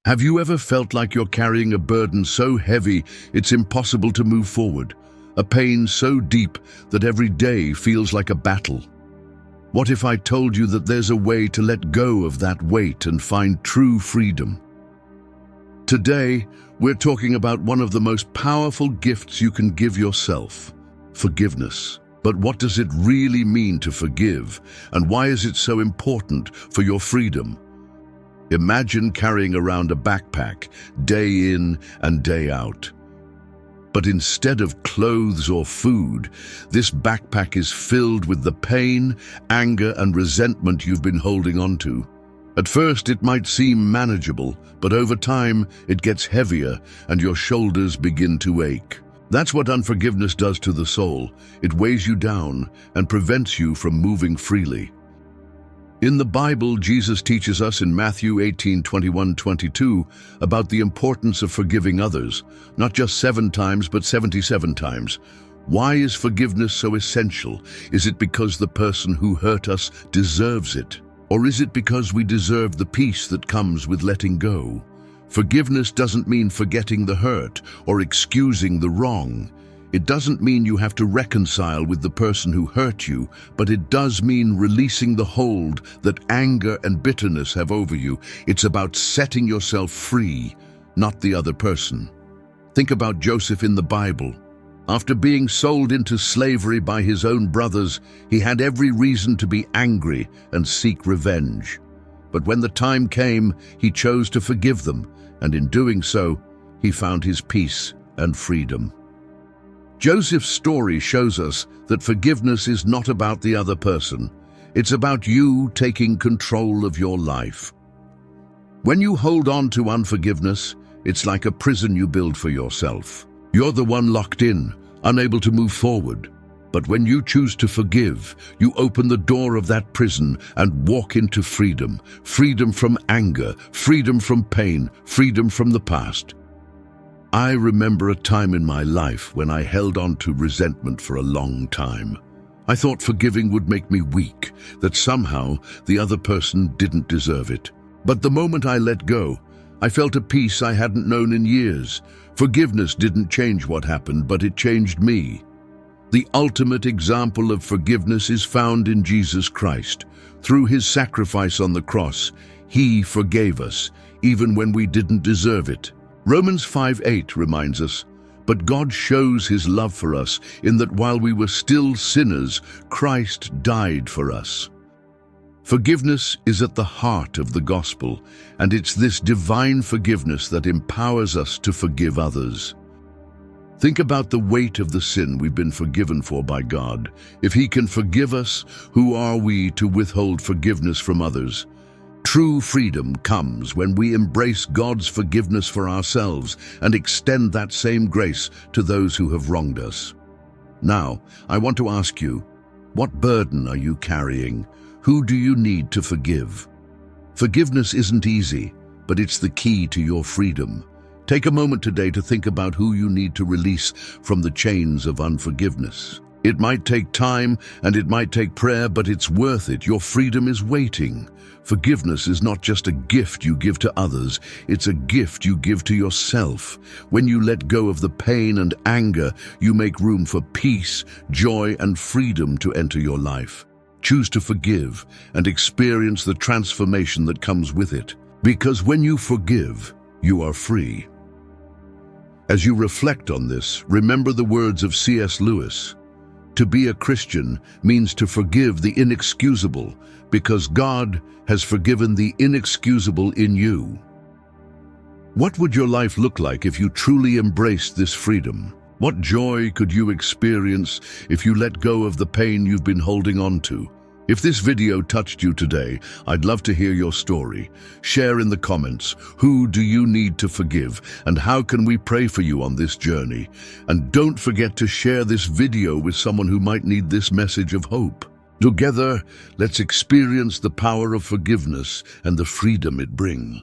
Have you ever felt like you're carrying a burden so heavy it's impossible to move forward? A pain so deep that every day feels like a battle? What if I told you that there's a way to let go of that weight and find true freedom? Today, we're talking about one of the most powerful gifts you can give yourself: forgiveness. But what does it really mean to forgive, and why is it so important for your freedom? Imagine carrying around a backpack day in and day out. But instead of clothes or food, this backpack is filled with the pain, anger, and resentment you've been holding on to. At first, it might seem manageable, but over time, it gets heavier and your shoulders begin to ache. That's what unforgiveness does to the soul. It weighs you down and prevents you from moving freely. In the Bible, Jesus teaches us in Matthew 18:21-22 about the importance of forgiving others, not just 7 times, but 77 times. Why is forgiveness so essential? Is it because the person who hurt us deserves it? Or is it because we deserve the peace that comes with letting go? Forgiveness doesn't mean forgetting the hurt or excusing the wrong. It doesn't mean you have to reconcile with the person who hurt you, but it does mean releasing the hold that anger and bitterness have over you. It's about setting yourself free, not the other person. Think about Joseph in the Bible. After being sold into slavery by his own brothers, he had every reason to be angry and seek revenge. But when the time came, he chose to forgive them, and in doing so, he found his peace and freedom. Joseph's story shows us that forgiveness is not about the other person. It's about you taking control of your life. When you hold on to unforgiveness, it's like a prison you build for yourself. You're the one locked in, unable to move forward. But when you choose to forgive, you open the door of that prison and walk into freedom. Freedom from anger, freedom from pain, freedom from the past. I remember a time in my life when I held on to resentment for a long time. I thought forgiving would make me weak, that somehow the other person didn't deserve it. But the moment I let go, I felt a peace I hadn't known in years. Forgiveness didn't change what happened, but it changed me. The ultimate example of forgiveness is found in Jesus Christ. Through his sacrifice on the cross, he forgave us, even when we didn't deserve it. Romans 5:8 reminds us, "But God shows his love for us in that while we were still sinners, Christ died for us." Forgiveness is at the heart of the gospel, and it's this divine forgiveness that empowers us to forgive others. Think about the weight of the sin we've been forgiven for by God. If he can forgive us, who are we to withhold forgiveness from others? True freedom comes when we embrace God's forgiveness for ourselves and extend that same grace to those who have wronged us. Now, I want to ask you, what burden are you carrying? Who do you need to forgive? Forgiveness isn't easy, but it's the key to your freedom. Take a moment today to think about who you need to release from the chains of unforgiveness. It might take time and it might take prayer, but it's worth it. Your freedom is waiting. Forgiveness is not just a gift you give to others, it's a gift you give to yourself. When you let go of the pain and anger, you make room for peace, joy, and freedom to enter your life. Choose to forgive and experience the transformation that comes with it. Because when you forgive, you are free. As you reflect on this, remember the words of C.S. Lewis. To be a Christian means to forgive the inexcusable, because God has forgiven the inexcusable in you. What would your life look like if you truly embraced this freedom? What joy could you experience if you let go of the pain you've been holding on to? If this video touched you today, I'd love to hear your story. Share in the comments, who do you need to forgive, and how can we pray for you on this journey? And don't forget to share this video with someone who might need this message of hope. Together, let's experience the power of forgiveness and the freedom it brings.